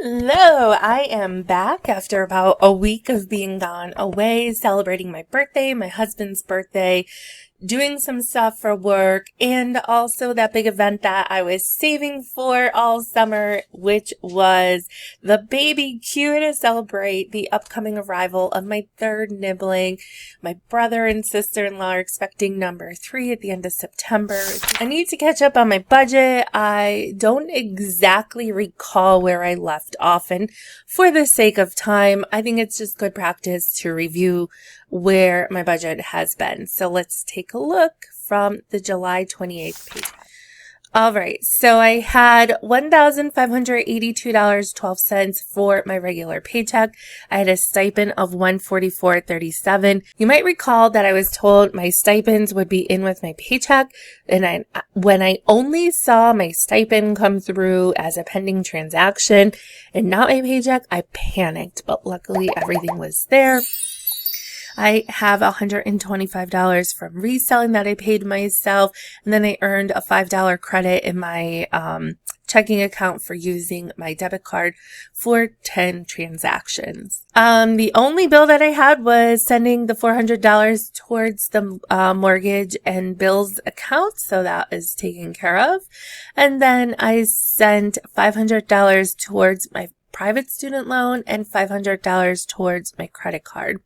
Hello, I am back after about a week of being gone away, celebrating my birthday, my husband's birthday, doing some stuff for work, and also that big event that I was saving for all summer, which was the baby Q to celebrate the upcoming arrival of my third nibbling. My brother and sister-in-law are expecting number 3 at the end of September. I need to catch up on my budget. I don't exactly recall where I left off, and for the sake of time, I think it's just good practice to review where my budget has been. So let's take a look from the July 28th page. All right, so I had $1,582.12 for my regular paycheck. I had a stipend of $144.37. You might recall that I was told my stipends would be in with my paycheck, and when I only saw my stipend come through as a pending transaction and not my paycheck, I panicked, but luckily everything was there. I have $125 from reselling that I paid myself, and then I earned a $5 credit in my checking account for using my debit card for 10 transactions. The only bill that I had was sending the $400 towards the mortgage and bills account, so that is taken care of. And then I sent $500 towards my private student loan and $500 towards my credit card.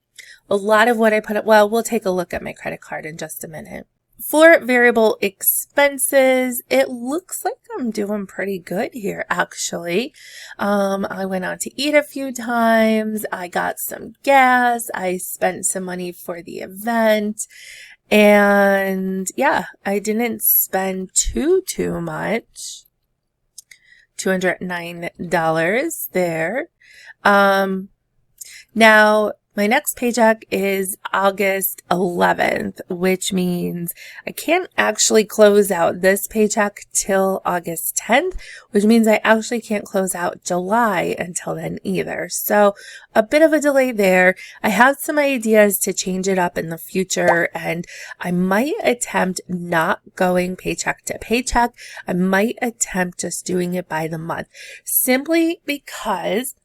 A lot of what I put up, well, we'll take a look at my credit card in just a minute. For variable expenses, it looks like I'm doing pretty good here, actually. I went out to eat a few times. I got some gas. I spent some money for the event. And yeah, I didn't spend too much. $209 there. Now, my next paycheck is August 11th, which means I can't actually close out this paycheck till August 10th, which means I actually can't close out July until then either. So a bit of a delay there. I have some ideas to change it up in the future, and I might attempt not going paycheck to paycheck. I might attempt just doing it by the month, simply because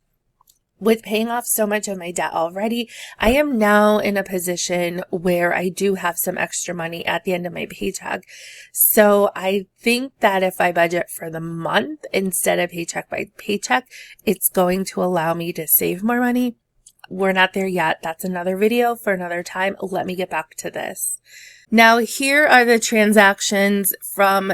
with paying off so much of my debt already, I am now in a position where I do have some extra money at the end of my paycheck. So I think that if I budget for the month instead of paycheck by paycheck, it's going to allow me to save more money. We're not there yet. That's another video for another time. Let me get back to this. Now, here are the transactions from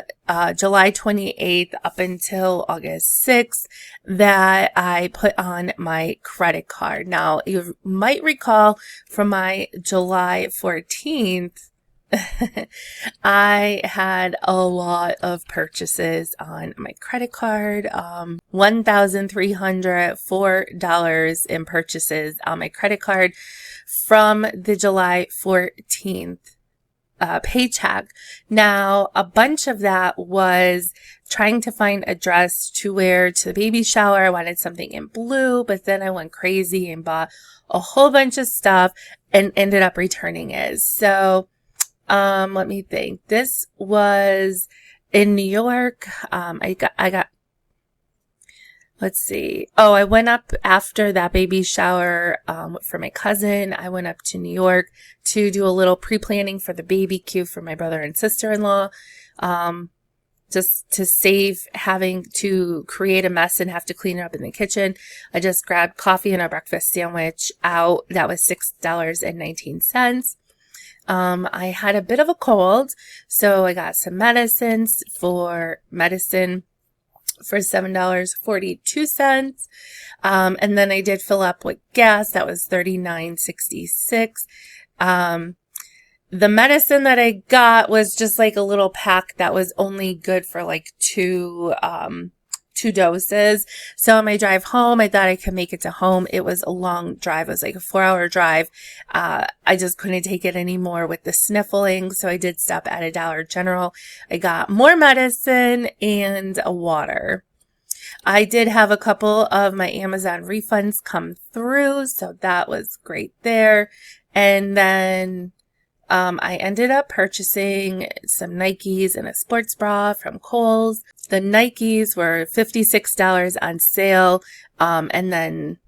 July 28th up until August 6th that I put on my credit card. Now, you might recall from my July 14th, I had a lot of purchases on my credit card, $1,304 in purchases on my credit card from the July 14th paycheck. Now, a bunch of that was trying to find a dress to wear to the baby shower. I wanted something in blue, but then I went crazy and bought a whole bunch of stuff and ended up returning it. So, let me think. This was in New York. Let's see. Oh, I went up after that baby shower for my cousin. I went up to New York to do a little pre-planning for the baby queue for my brother and sister-in-law, just to save having to create a mess and have to clean it up in the kitchen. I just grabbed coffee and a breakfast sandwich out. That was $6.19. I had a bit of a cold, so I got some medicine for $7.42. And then I did fill up with gas. That was $39.66. The medicine that I got was just like a little pack that was only good for like two doses. So on my drive home, I thought I could make it to home. It was a long drive. It was like a 4-hour drive. I just couldn't take it anymore with the sniffling. So I did stop at a Dollar General. I got more medicine and a water. I did have a couple of my Amazon refunds come through, so that was great there. And then I ended up purchasing some Nikes and a sports bra from Kohl's. The Nikes were $56 on sale. And then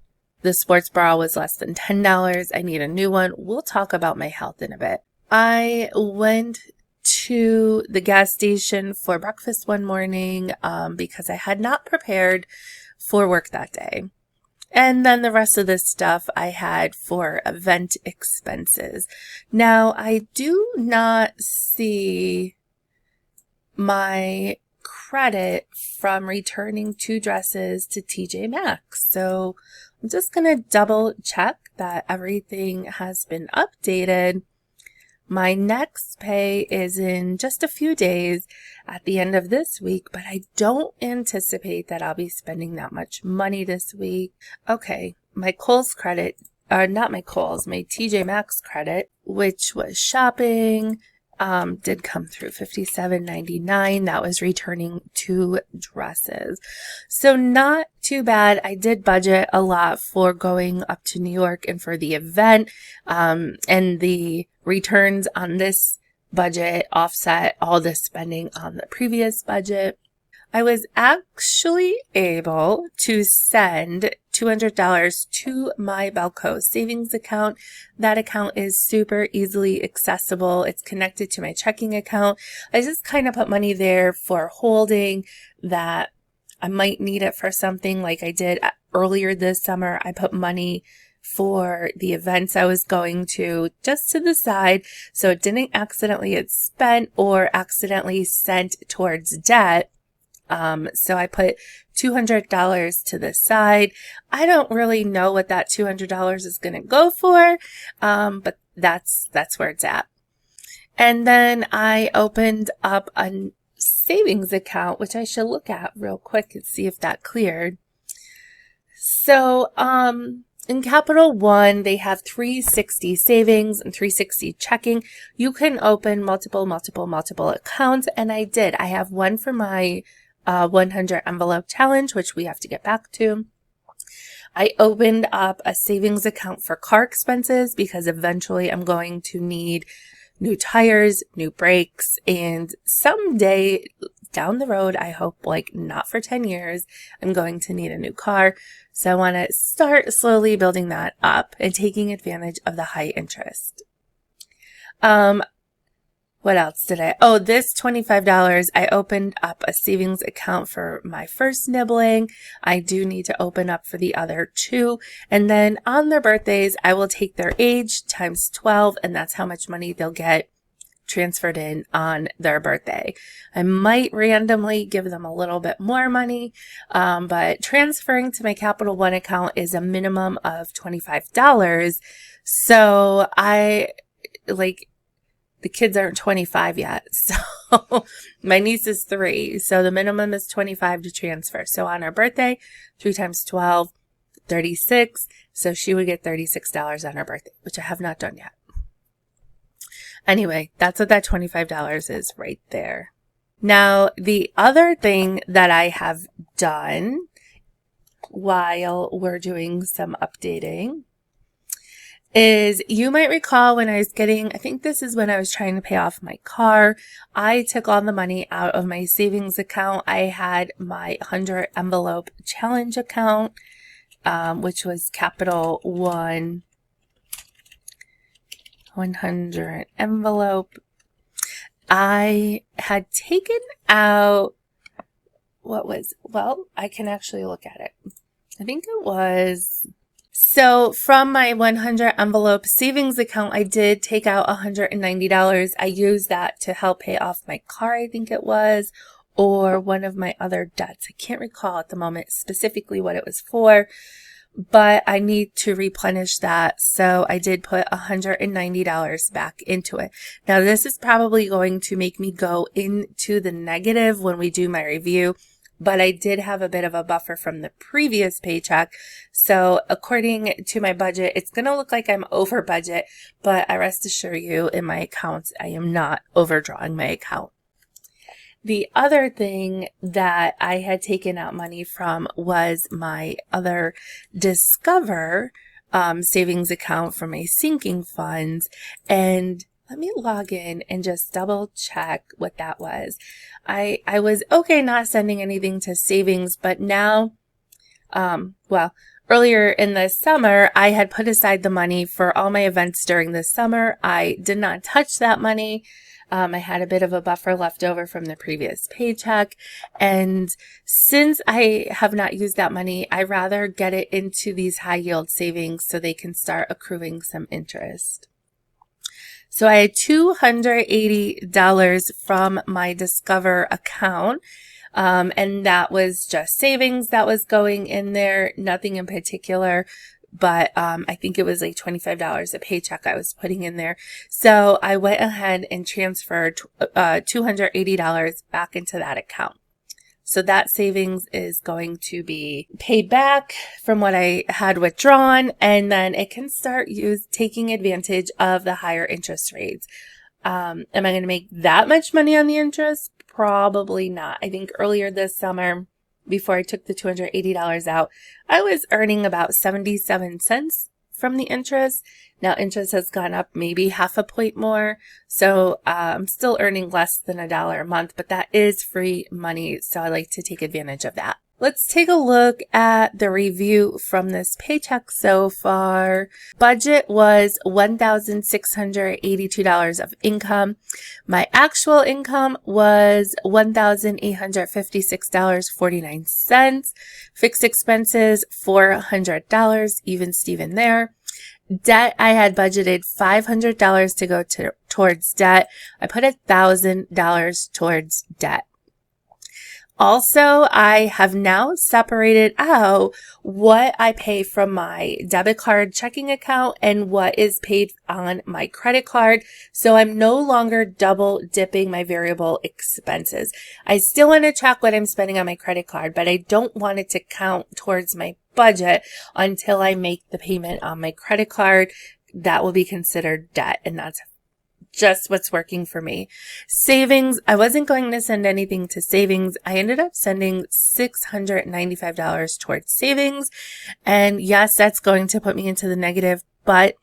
the sports bra was less than $10. I need a new one. We'll talk about my health in a bit. I went to the gas station for breakfast one morning because I had not prepared for work that day. And then the rest of this stuff I had for event expenses. Now, I do not see my credit from returning 2 dresses to TJ Maxx. So I'm just going to double check that everything has been updated. My next pay is in just a few days at the end of this week, but I don't anticipate that I'll be spending that much money this week. Okay, my Kohl's credit, not my Kohl's, my TJ Maxx credit, which was shopping, did come through $57.99. That was returning 2 dresses. So not too bad. I did budget a lot for going up to New York and for the event, and the returns on this budget offset all the spending on the previous budget. I was actually able to send $200 to my Belco savings account. That account is super easily accessible. It's connected to my checking account. I just kind of put money there for holding that I might need it for something like I did earlier this summer. I put money for the events I was going to just to the side so it didn't accidentally get spent or accidentally sent towards debt. So I put $200 to the side. I don't really know what that $200 is going to go for, but that's where it's at. And then I opened up a savings account, which I should look at real quick and see if that cleared. So, in Capital One, they have 360 savings and 360 checking. You can open multiple accounts, and I did. I have one for my 100 envelope challenge, which we have to get back to. I opened up a savings account for car expenses because eventually I'm going to need new tires, new brakes, and someday down the road, I hope like not for 10 years, I'm going to need a new car. So I want to start slowly building that up and taking advantage of the high interest. What else did this $25, I opened up a savings account for my first nibbling. I do need to open up for the other 2. And then on their birthdays, I will take their age times 12, and that's how much money they'll get transferred in on their birthday. I might randomly give them a little bit more money, but transferring to my Capital One account is a minimum of $25. So the kids aren't 25 yet. So my niece is 3. So the minimum is 25 to transfer. So on her birthday, 3 times 12, 36. So she would get $36 on her birthday, which I have not done yet. Anyway, that's what that $25 is right there. Now, the other thing that I have done while we're doing some updating is, you might recall when I was I think this is when I was trying to pay off my car, I took all the money out of my savings account. I had my 100 envelope challenge account, which was Capital One 100 envelope. I had taken out, I can actually look at it. I think it was, so from my 100 envelope savings account, I did take out $190. I used that to help pay off my car, I think it was, or one of my other debts. I can't recall at the moment specifically what it was for, but I need to replenish that. So I did put $190 back into it. Now, this is probably going to make me go into the negative when we do my review, but I did have a bit of a buffer from the previous paycheck. So according to my budget, it's going to look like I'm over budget, but I rest assure you in my accounts, I am not overdrawing my account. The other thing that I had taken out money from was my other Discover savings account for my sinking funds. And Let me log in and just double check what that was. I was okay not sending anything to savings, but now, earlier in the summer, I had put aside the money for all my events during the summer. I did not touch that money. I had a bit of a buffer left over from the previous paycheck. And since I have not used that money, I rather get it into these high yield savings so they can start accruing some interest. So I had $280 from my Discover account. And that was just savings that was going in there, nothing in particular. But I think it was like $25 a paycheck I was putting in there. So I went ahead and transferred $280 back into that account. So that savings is going to be paid back from what I had withdrawn, and then it can start taking advantage of the higher interest rates. Am I going to make that much money on the interest? Probably not. I think earlier this summer, before I took the $280 out, I was earning about 77 cents from the interest. Now interest has gone up maybe half a point more. So I'm still earning less than $1 a month, but that is free money. So I like to take advantage of that. Let's take a look at the review from this paycheck so far. Budget was $1,682 of income. My actual income was $1,856.49. Fixed expenses, $400, even Steven there. Debt, I had budgeted $500 to go towards debt. I put $1,000 towards debt. Also, I have now separated out what I pay from my debit card checking account and what is paid on my credit card. So I'm no longer double dipping my variable expenses. I still want to track what I'm spending on my credit card, but I don't want it to count towards my budget until I make the payment on my credit card. That will be considered debt, and that's just what's working for me. Savings, I wasn't going to send anything to savings. I ended up sending $695 towards savings. And yes, that's going to put me into the negative, but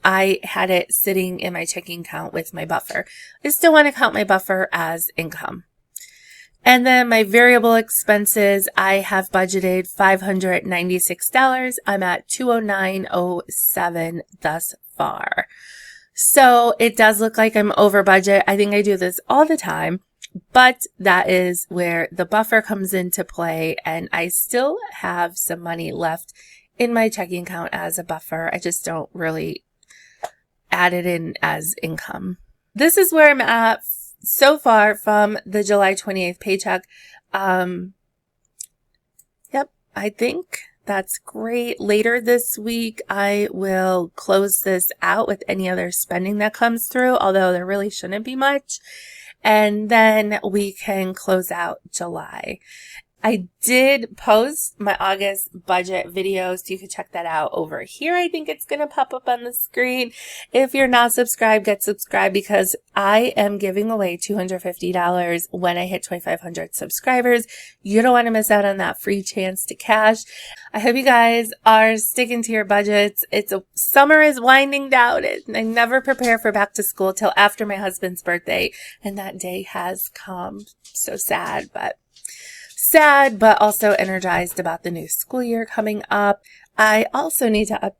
I had it sitting in my checking account with my buffer. I still want to count my buffer as income. And then my variable expenses, I have budgeted $596. I'm at $209.07 thus far. So it does look like I'm over budget. I think I do this all the time, but that is where the buffer comes into play. And I still have some money left in my checking account as a buffer. I just don't really add it in as income. This is where I'm at so far from the July 28th paycheck. I think that's great. Later this week, I will close this out with any other spending that comes through, although there really shouldn't be much. And then we can close out July. I did post my August budget video, so you can check that out over here. I think it's going to pop up on the screen. If you're not subscribed, get subscribed because I am giving away $250 when I hit 2,500 subscribers. You don't want to miss out on that free chance to cash. I hope you guys are sticking to your budgets. Summer is winding down. I never prepare for back to school till after my husband's birthday, and that day has come. So sad, but also energized about the new school year coming up. I also need to I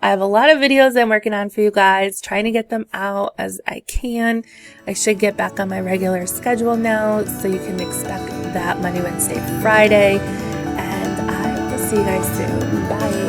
have a lot of videos I'm working on for you guys, trying to get them out as I can. I should get back on my regular schedule now, so you can expect that Monday, Wednesday, Friday. And I will see you guys soon. Bye.